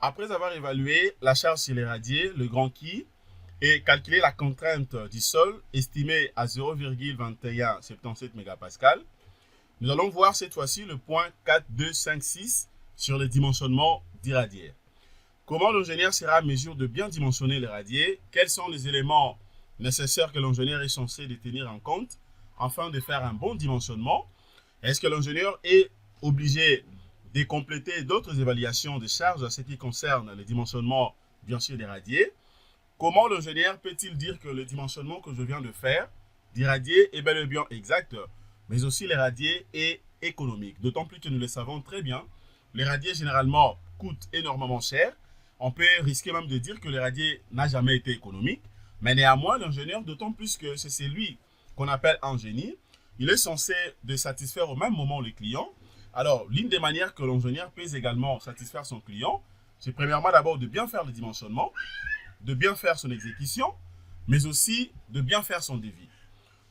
Après avoir évalué la charge sur les radiers, le grand qui, et calculé la contrainte du sol estimée à 0,2177 mégapascal, nous allons voir cette fois-ci le point 4256 sur le dimensionnement du radier. Comment l'ingénieur sera en mesure de bien dimensionner les radiers? Quels sont les éléments nécessaires que l'ingénieur est censé de tenir en compte afin de faire un bon dimensionnement? Est-ce que l'ingénieur est obligé de compléter d'autres évaluations de charges à ce qui concerne le dimensionnement, bien sûr, des radiers? Comment l'ingénieur peut-il dire que le dimensionnement que je viens de faire des radiers est bel et bien exact, mais aussi les radiers est économique? D'autant plus que nous le savons très bien, les radiers généralement coûtent énormément cher. On peut risquer même de dire que le radier n'a jamais été économique, mais néanmoins l'ingénieur, d'autant plus que c'est celui qu'on appelle un génie, il est censé de satisfaire au même moment le client. Alors, l'une des manières que l'ingénieur peut également satisfaire son client, c'est premièrement d'abord de bien faire le dimensionnement, de bien faire son exécution, mais aussi de bien faire son devis.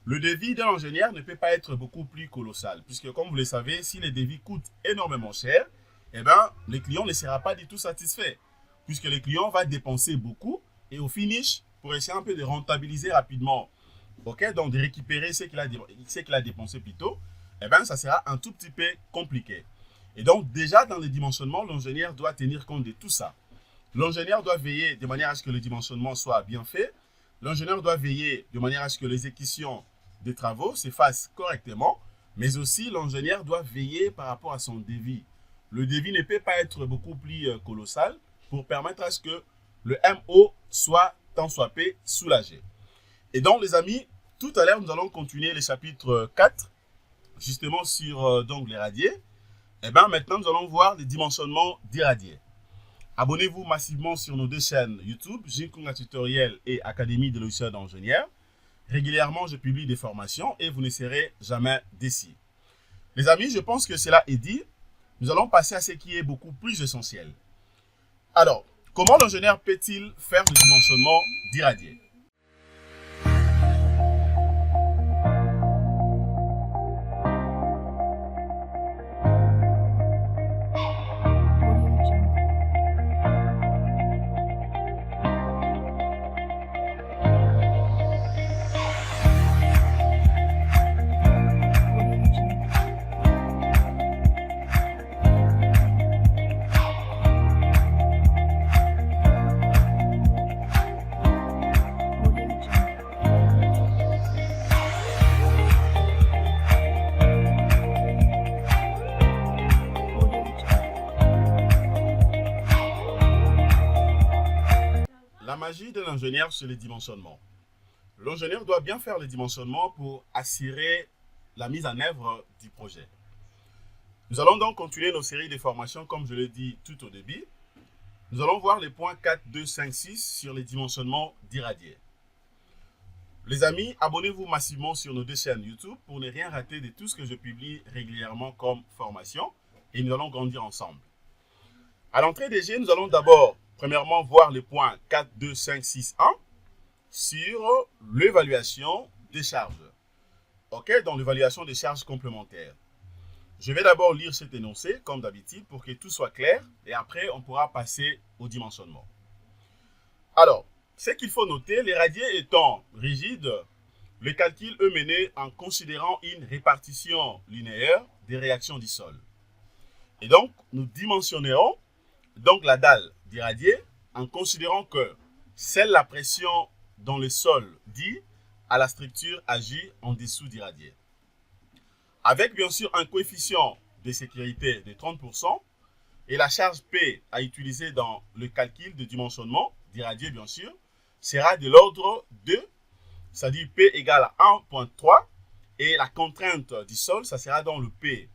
Le devis d'un ingénieur ne peut pas être beaucoup plus colossal, puisque comme vous le savez, si les devis coûtent énormément cher, eh bien, le client ne sera pas du tout satisfait, puisque le client va dépenser beaucoup, et au finish, pour essayer un peu de rentabiliser rapidement, donc de récupérer ce qu'il a dépensé plus tôt, eh bien, ça sera un tout petit peu compliqué. Et donc, déjà dans le dimensionnement, l'ingénieur doit tenir compte de tout ça. L'ingénieur doit veiller de manière à ce que le dimensionnement soit bien fait. L'ingénieur doit veiller de manière à ce que l'exécution des travaux se fasse correctement. Mais aussi, l'ingénieur doit veiller par rapport à son devis. Le devis ne peut pas être beaucoup plus colossal pour permettre à ce que le MO soit tant soit peu soulagé. Et donc, les amis, tout à l'heure, nous allons continuer le chapitre 4, justement sur donc les radiers. Et bien, maintenant, nous allons voir les dimensionnements des radiers. Abonnez-vous massivement sur nos deux chaînes YouTube, Jinkunga Tutoriel et Académie de logiciels d'ingénieur. Régulièrement, je publie des formations et vous ne serez jamais déçus. Les amis, je pense que cela est dit. Nous allons passer à ce qui est beaucoup plus essentiel. Alors, comment l'ingénieur peut-il faire le dimensionnement du radier? La magie de l'ingénieur, c'est le dimensionnement. L'ingénieur doit bien faire le dimensionnement pour assurer la mise en œuvre du projet. Nous allons donc continuer nos séries de formations comme je l'ai dit tout au début. Nous allons voir les points 4, 2, 5, 6 sur les dimensionnements du radier. Les amis, abonnez-vous massivement sur nos deux chaînes YouTube pour ne rien rater de tout ce que je publie régulièrement comme formation et nous allons grandir ensemble. À l'entrée des jeux, nous allons d'abord, premièrement, voir les points 4, 2, 5, 6, 1 sur l'évaluation des charges. OK, donc l'évaluation des charges complémentaires. Je vais d'abord lire cet énoncé, comme d'habitude, pour que tout soit clair, et après, on pourra passer au dimensionnement. Alors, ce qu'il faut noter, les radiers étant rigides, le calcul est mené en considérant une répartition linéaire des réactions du sol. Et donc, nous dimensionnerons donc la dalle du radier en considérant que seule la pression dans le sol dit à la structure agit en dessous du radier. Avec bien sûr un coefficient de sécurité de 30% et la charge P à utiliser dans le calcul de dimensionnement du radier bien sûr sera de l'ordre de, c'est-à-dire P égale à 1,3 et la contrainte du sol, ça sera dans le P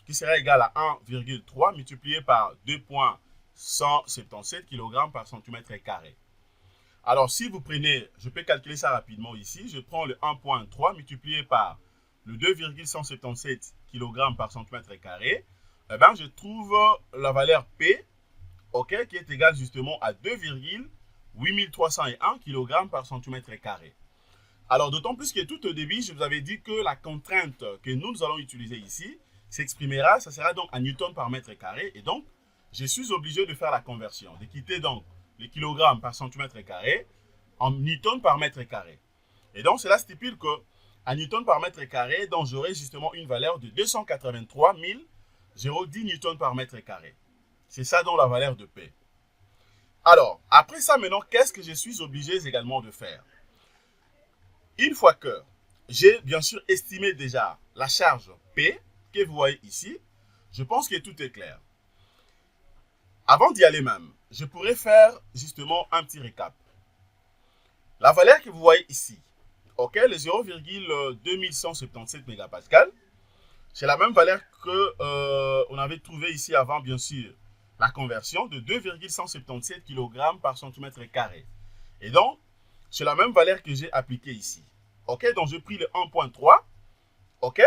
qui sera égal à 1,3 multiplié par 2,177 kg par centimètre carré. Alors, si vous prenez, je peux calculer ça rapidement ici, je prends le 1,3 multiplié par le 2,177 kg par centimètre carré, eh bien, je trouve la valeur P, okay, qui est égale justement à 2,8301 kg par centimètre carré. Alors, d'autant plus que tout au début, je vous avais dit que la contrainte que nous allons utiliser ici s'exprimera, ça sera donc en newton par mètre carré, et donc, je suis obligé de faire la conversion, de quitter donc les kilogrammes par centimètre carré en newton par mètre carré. Et donc, cela stipule que à newton par mètre carré, donc j'aurai justement une valeur de 283 010 newton par mètre carré. C'est ça donc la valeur de P. Alors, après ça maintenant, qu'est-ce que je suis obligé également de faire? Une fois que j'ai bien sûr estimé déjà la charge P, que vous voyez ici, je pense que tout est clair. Avant d'y aller même, je pourrais faire justement un petit récap. La valeur que vous voyez ici, ok, le 0,2177 mégapascal, c'est la même valeur que on avait trouvé ici avant, bien sûr, la conversion de 2,177 kg par centimètre carré. Et donc, c'est la même valeur que j'ai appliquée ici. Ok, donc j'ai pris le 1.3, ok,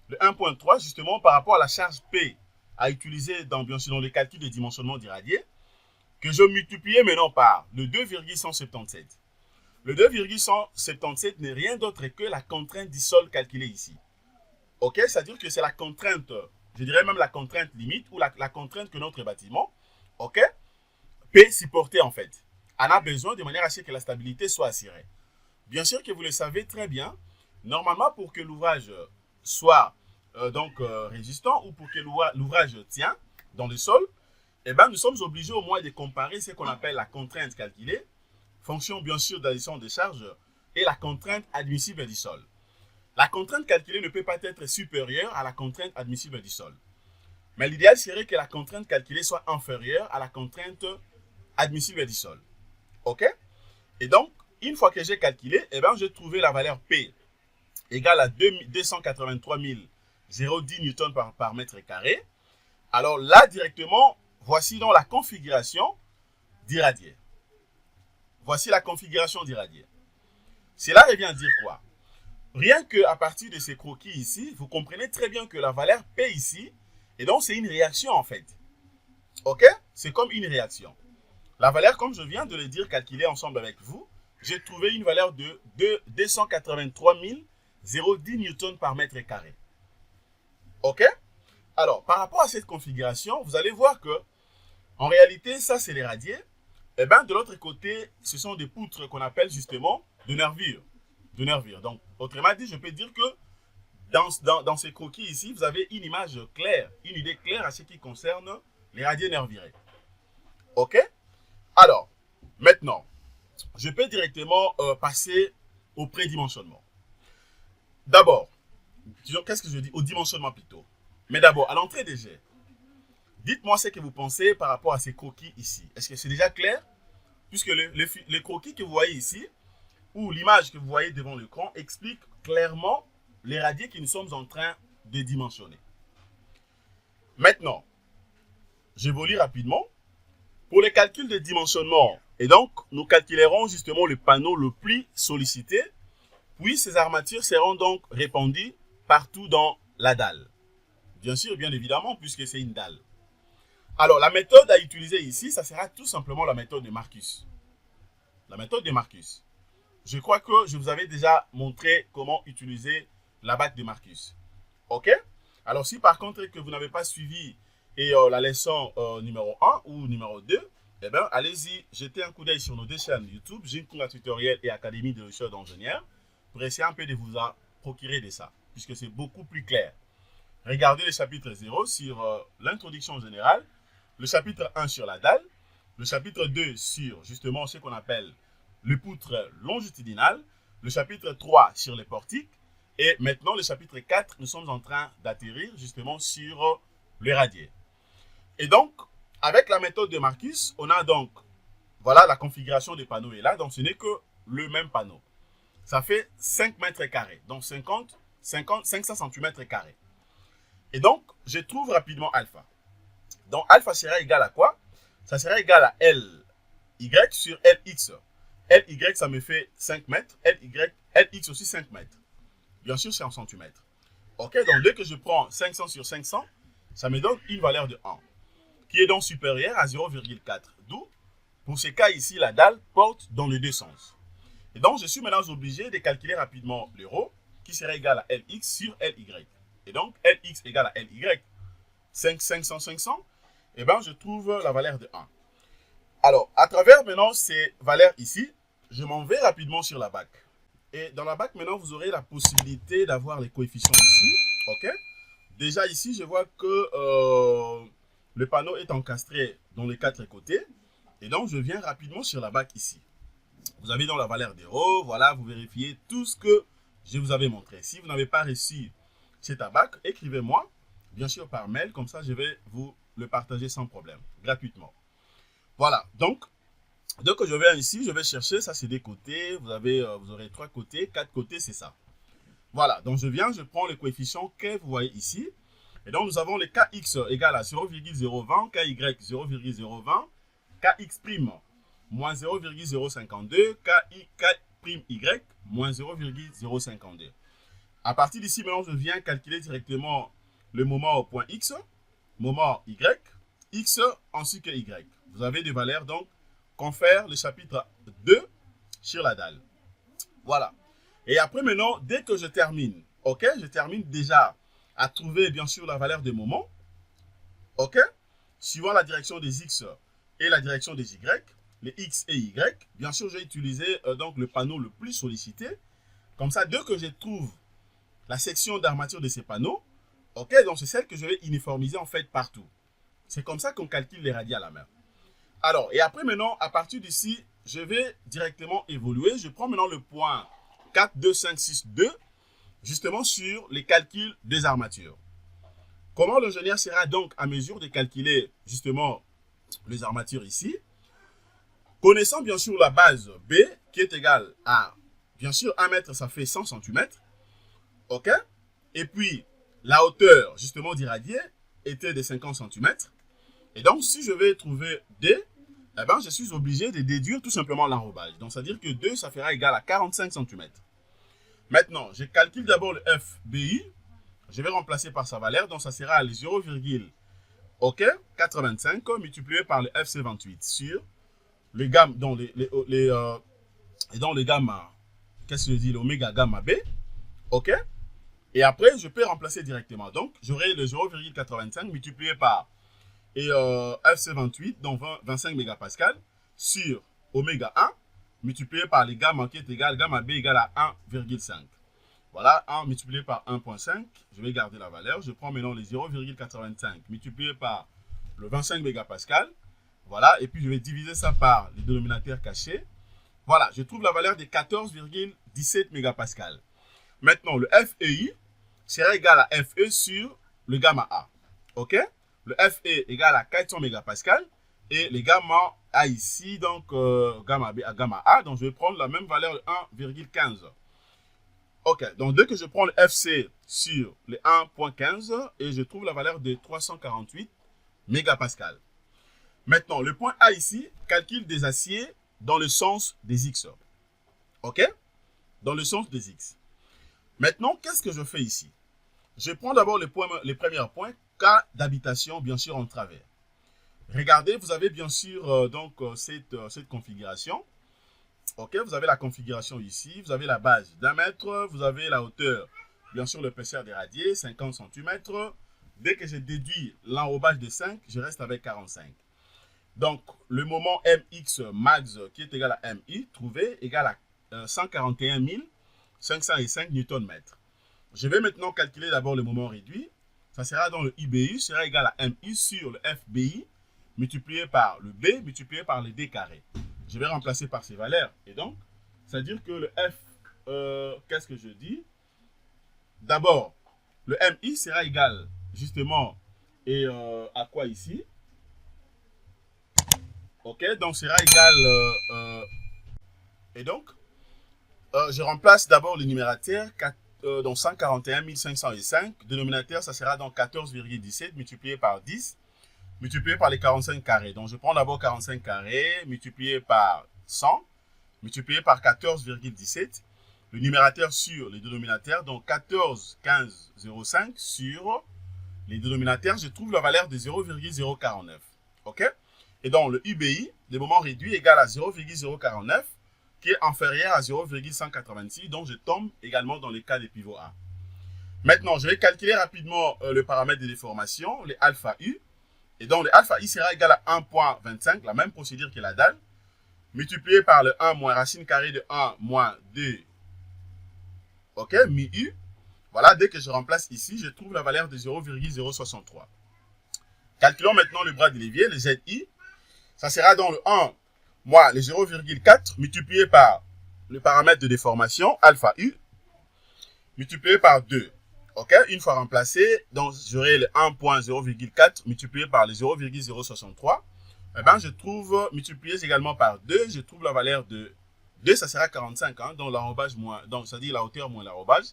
le 1.3 justement par rapport à la charge P à utiliser dans, bien sûr, dans le calcul de dimensionnement d'irradié, que je multipliais maintenant par le 2,177. Le 2,177 n'est rien d'autre que la contrainte du sol calculée ici. Ok, c'est-à-dire que c'est la contrainte, je dirais même la contrainte limite ou la contrainte que notre bâtiment, ok, peut supporter en fait. On a besoin de manière à ce que la stabilité soit assurée. Bien sûr que vous le savez très bien, normalement pour que l'ouvrage soit résistant ou pour que l'ouvrage tient dans le sol, eh ben, nous sommes obligés au moins de comparer ce qu'on appelle la contrainte calculée, fonction bien sûr d'addition des charges, et la contrainte admissible du sol. La contrainte calculée ne peut pas être supérieure à la contrainte admissible du sol. Mais l'idéal serait que la contrainte calculée soit inférieure à la contrainte admissible du sol. OK? Et donc, une fois que j'ai calculé, eh ben, j'ai trouvé la valeur P égale à 283 010 newtons par mètre carré. Alors là, directement, voici donc la configuration d'irradié. Voici la configuration d'irradié. Cela revient à dire quoi? Rien qu'à partir de ces croquis ici, vous comprenez très bien que la valeur P ici, et donc c'est une réaction en fait. Ok? C'est comme une réaction. La valeur, comme je viens de le dire, calculée ensemble avec vous, j'ai trouvé une valeur de 283 010 newtons par mètre carré. Ok? Alors, par rapport à cette configuration, vous allez voir que, en réalité, ça c'est les radiers. Et bien, de l'autre côté, ce sont des poutres qu'on appelle justement de nervures. Donc, autrement dit, je peux dire que dans ces croquis ici, vous avez une image claire, une idée claire à ce qui concerne les radiers nervurés. OK? Alors, maintenant, je peux directement passer au prédimensionnement. D'abord, qu'est-ce que je dis? Au dimensionnement plutôt. Mais d'abord, à l'entrée des jets, dites-moi ce que vous pensez par rapport à ces croquis ici. Est-ce que c'est déjà clair? Puisque les croquis que vous voyez ici, ou l'image que vous voyez devant l'écran, explique clairement les radiers que nous sommes en train de dimensionner. Maintenant, j'évolue rapidement. Pour les calculs de dimensionnement, et donc nous calculerons justement le panneau le plus sollicité, puis ces armatures seront donc répandues partout dans la dalle. Bien sûr, bien évidemment, puisque c'est une dalle. Alors, la méthode à utiliser ici, ça sera tout simplement la méthode de Marcus. La méthode de Marcus. Je crois que je vous avais déjà montré comment utiliser la batte de Marcus. OK? Alors, si par contre que vous n'avez pas suivi la leçon numéro 1 ou numéro 2, eh bien, allez-y, jetez un coup d'œil sur nos deux chaînes YouTube, Jinkunga Tutoriel et Académie de recherche d'ingénieur, pour essayer un peu de vous procurer de ça, puisque c'est beaucoup plus clair. Regardez le chapitre 0 sur l'introduction générale, le chapitre 1 sur la dalle, le chapitre 2 sur justement ce qu'on appelle le poutre longitudinal, le chapitre 3 sur les portiques, et maintenant le chapitre 4, nous sommes en train d'atterrir justement sur le radier. Et donc, avec la méthode de Marcus, on a donc, voilà la configuration des panneaux est là, donc ce n'est que le même panneau. Ça fait 5 mètres carrés, donc 500 cm carrés. Et donc, je trouve rapidement alpha. Donc, alpha sera égal à quoi? Ça sera égal à Ly sur Lx. Ly, ça me fait 5 mètres. Lx aussi 5 mètres. Bien sûr, c'est en centimètres. Ok, donc dès que je prends 500 sur 500, ça me donne une valeur de 1, qui est donc supérieure à 0,4. D'où, pour ce cas ici, la dalle porte dans les deux sens. Et donc, je suis maintenant obligé de calculer rapidement le ρ, qui sera égal à Lx sur Ly. Et donc, Lx égale à Ly, 500, 500. eh ben, je trouve la valeur de 1. Alors, à travers maintenant ces valeurs ici, je m'en vais rapidement sur la BAC. Et dans la BAC, maintenant, vous aurez la possibilité d'avoir les coefficients ici. OK? Déjà ici, je vois que le panneau est encastré dans les 4 côtés. Et donc, je viens rapidement sur la BAC ici. Vous avez dans la valeur 0, voilà, vous vérifiez tout ce que je vous avais montré. Si vous n'avez pas reçu cet BAC, écrivez-moi, bien sûr par mail, comme ça je vais vous le partager sans problème, gratuitement. Voilà, donc, dès que je viens ici, je vais chercher, ça c'est des côtés, vous aurez 3 côtés, 4 côtés, c'est ça. Voilà, donc je viens, je prends le coefficient que vous voyez ici. Et donc nous avons le kx égale à 0,020, ky 0,020, kx prime moins 0,052, k'y moins 0,052. À partir d'ici, maintenant, je viens calculer directement le moment au point x, moment y, x ainsi que y. Vous avez des valeurs, donc, confère le chapitre 2 sur la dalle. Voilà. Et après, maintenant, dès que je termine, ok, je termine déjà à trouver, bien sûr, la valeur des moments, ok, suivant la direction des x et la direction des y, les x et y. Bien sûr, j'ai utilisé donc le panneau le plus sollicité. Comme ça, dès que je trouve la section d'armature de ces panneaux, ok, donc c'est celle que je vais uniformiser en fait partout. C'est comme ça qu'on calcule les radius à la main. Alors, et après maintenant, à partir d'ici, je vais directement évoluer. Je prends maintenant le point 4, 2, 5, 6, 2, justement sur les calculs des armatures. Comment l'ingénieur sera donc à mesure de calculer justement les armatures ici? Connaissant bien sûr la base B qui est égale à, bien sûr, 1 mètre, ça fait 100 cm. OK? Et puis, la hauteur, justement, d'irradié était de 50 cm. Et donc, si je vais trouver D, eh ben, je suis obligé de déduire tout simplement l'enrobage. Donc, c'est-à-dire que 2, ça fera égal à 45 cm. Maintenant, je calcule d'abord le FBI. Je vais remplacer par sa valeur. Donc, ça sera le 0,85 multiplié par le FC28 sur le gamma, dans le gamma, qu'est-ce que je dis, l'oméga gamma B, ok? Et après, je peux remplacer directement. Donc, j'aurai le 0,85 multiplié par FC28, donc 25 mégapascal, sur oméga 1, multiplié par les gamma qui est égal, gamma B égale à 1,5. Voilà, 1 multiplié par 1,5, je vais garder la valeur. Je prends maintenant les 0,85 multiplié par le 25 mégapascal. Voilà, et puis je vais diviser ça par le dénominateur caché. Voilà, je trouve la valeur de 14,17 mégapascal. Maintenant, le FEI sera égal à FE sur le gamma A. OK? Le FE égal à 400 mégapascal. Et le gamma A ici, donc gamma B à gamma A. Donc, je vais prendre la même valeur de 1,15. OK, donc dès que je prends le FC sur le 1,15, et je trouve la valeur de 348 mégapascal. Maintenant, le point A ici, calcul des aciers dans le sens des X. OK? Dans le sens des X. Maintenant, qu'est-ce que je fais ici? Je prends d'abord les premiers points, cas d'habitation, bien sûr, en travers. Regardez, vous avez bien sûr cette configuration. OK? Vous avez la configuration ici. Vous avez la base d'1 mètre. Vous avez la hauteur, bien sûr, l'épaisseur des radiers, 50 cm. Dès que je déduis l'enrobage de 5, je reste avec 45. Donc, le moment mx max qui est égal à mi, trouvé, égal à 141 505 Nm. Je vais maintenant calculer d'abord le moment réduit. Ça sera dans le IBI, sera égal à mi sur le FBI, multiplié par le B, multiplié par le D carré. Je vais remplacer par ces valeurs. Et donc, c'est-à-dire que le F, qu'est-ce que je dis? D'abord, le mi sera égal, justement, et à quoi ici? OK, donc sera égal, et donc, je remplace d'abord le numérateur, donc 141 505, dénominateur, ça sera donc 14,17 multiplié par 10, multiplié par les 45 carrés. Donc, je prends d'abord 45 carrés, multiplié par 100, multiplié par 14,17, le numérateur sur les dénominateurs, donc 14,1505 sur les dénominateurs, je trouve la valeur de 0,049. OK? Et donc, le UBI, le moment réduit, égal à 0,049, qui est inférieur à 0,186. Donc, je tombe également dans le cas des pivots A. Maintenant, je vais calculer rapidement le paramètre de déformation, les alpha U. Et donc, le alpha i sera égal à 1,25, la même procédure que la dalle, multiplié par le 1 moins racine carrée de 1 moins 2, ok, mi-u. Voilà, dès que je remplace ici, je trouve la valeur de 0,063. Calculons maintenant le bras de levier, le zi. Ça sera dans le 1 moins le 0,4 multiplié par le paramètre de déformation, alpha u, multiplié par 2. Ok, une fois remplacé, donc j'aurai le 1.0,4 multiplié par le 0,063. Eh bien, je trouve, multiplié également par 2, je trouve la valeur de 2, ça sera 45, hein, donc l'arrobage moins, donc ça dit la hauteur moins l'arrobage.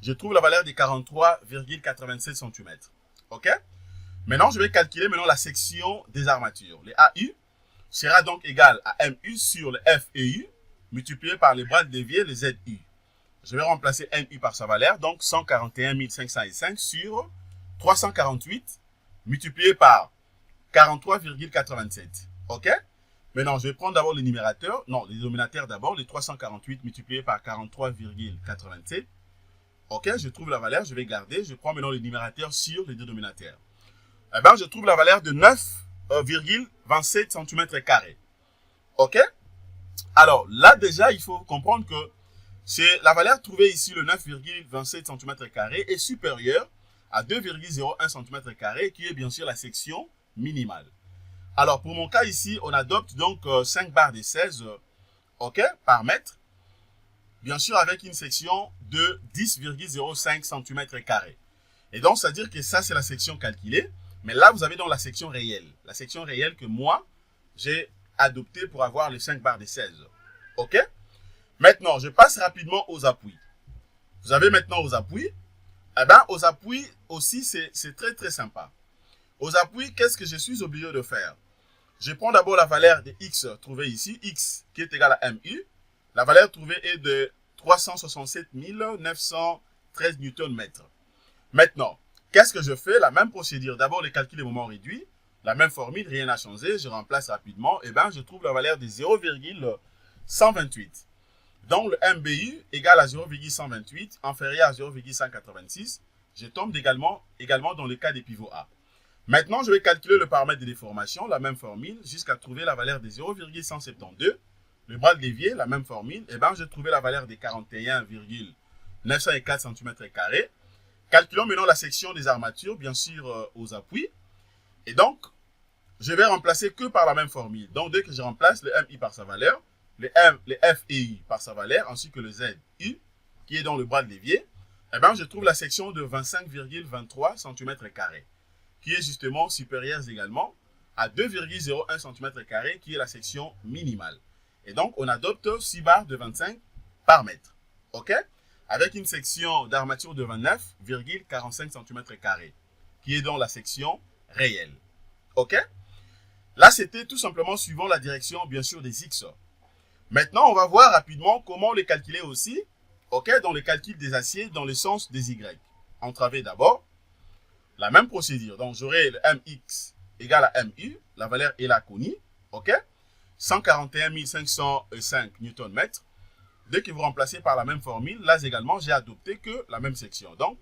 Je trouve la valeur de 43,87 cm. Ok? Maintenant, je vais calculer maintenant la section des armatures. Le AU sera donc égal à MU sur le FEU multiplié par les bras de levier, le ZU. Je vais remplacer MU par sa valeur, donc 141 505 sur 348 multiplié par 43,87. Ok? Maintenant, je vais prendre d'abord le numérateur, non, le dénominateur d'abord, les 348 multiplié par 43,87. Ok, je trouve la valeur, je vais garder, je prends maintenant le numérateur sur le dénominateur. Eh bien, je trouve la valeur de 9,27 cm². Ok? Alors, là déjà, il faut comprendre que c'est la valeur trouvée ici, le 9,27 cm² est supérieure à 2,01 cm², qui est bien sûr la section minimale. Alors, pour mon cas ici, on adopte donc 5 barres de 16 ok, par mètre. Bien sûr, avec une section de 10,05 cm². Et donc, c'est-à-dire que ça, c'est la section calculée. Mais là, vous avez donc la section réelle. La section réelle que moi, j'ai adoptée pour avoir les 5 barres de 16. OK? Maintenant, je passe rapidement aux appuis. Vous avez maintenant aux appuis. Eh bien, aux appuis aussi, c'est très, très sympa. Aux appuis, qu'est-ce que je suis obligé de faire? Je prends d'abord la valeur de X trouvée ici. X qui est égal à MU. La valeur trouvée est de 367 913 Nm. Maintenant, qu'est-ce que je fais? La même procédure. D'abord, le calcul des moments réduits. La même formule, rien n'a changé. Je remplace rapidement. Et bien, je trouve la valeur de 0,128. Donc, le MBU égale à 0,128, inférieur à 0,186. Je tombe également dans le cas des pivots A. Maintenant, je vais calculer le paramètre de déformation, la même formule, jusqu'à trouver la valeur de 0,172. Le bras de levier, la même formule. Et bien, j'ai trouvé la valeur de 41,904 cm². Calculons maintenant la section des armatures, bien sûr, aux appuis. Et donc, je vais remplacer que par la même formule. Donc, dès que je remplace le MI par sa valeur, le FEI par sa valeur, ainsi que le ZU, qui est dans le bras de levier, eh bien, je trouve la section de 25,23 cm², qui est justement supérieure également à 2,01 cm², qui est la section minimale. Et donc, on adopte 6 barres de 25 par mètre. OK? Avec une section d'armature de 29,45 cm², qui est dans la section réelle. OK? Là, c'était tout simplement suivant la direction, bien sûr, des X. Maintenant, on va voir rapidement comment les calculer aussi, OK, dans le calcul des aciers, dans le sens des Y. Entravé d'abord, la même procédure. Donc, j'aurai le MX égale à MU, la valeur est là connue, OK? 141 505 Nm. Dès que vous remplacez par la même formule, là également, j'ai adopté que la même section. Donc,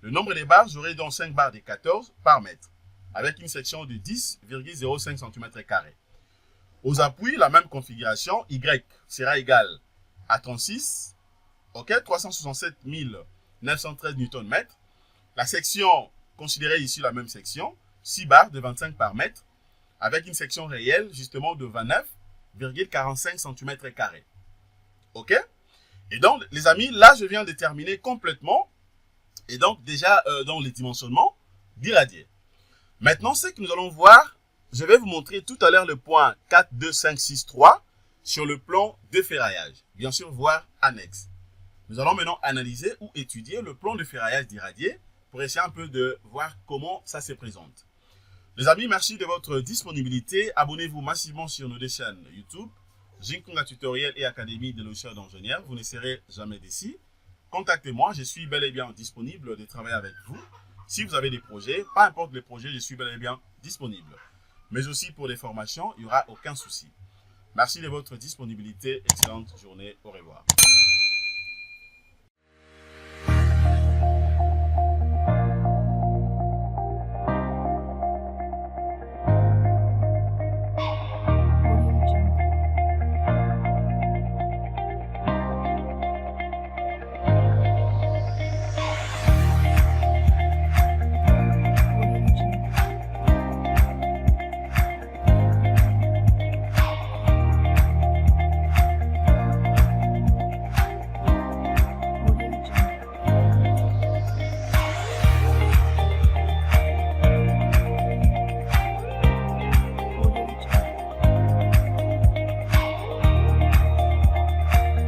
le nombre de barres, j'aurai donc 5 barres de 14 par mètre, avec une section de 10,05 cm². Aux appuis, la même configuration, Y sera égal à 36, ok, 367 913 Nm. La section, considérée ici la même section, 6 barres de 25 par mètre, avec une section réelle justement de 29,45 cm². OK? Et donc, les amis, là, je viens de terminer complètement, et donc déjà dans les dimensionnements d'irradier. Maintenant, ce que nous allons voir, je vais vous montrer tout à l'heure le point 4, 2, 5, 6, 3 sur le plan de ferraillage. Bien sûr, voir annexe. Nous allons maintenant analyser ou étudier le plan de ferraillage d'irradier pour essayer un peu de voir comment ça se présente. Les amis, merci de votre disponibilité. Abonnez-vous massivement sur nos deux chaînes YouTube, Jinkunga Tutoriel et Académie de logiciels d'ingénieurs. Vous ne serez jamais déçus. Contactez-moi, je suis bel et bien disponible de travailler avec vous. Si vous avez des projets, peu importe les projets, je suis bel et bien disponible. Mais aussi pour les formations, il n'y aura aucun souci. Merci de votre disponibilité. Excellente journée. Au revoir.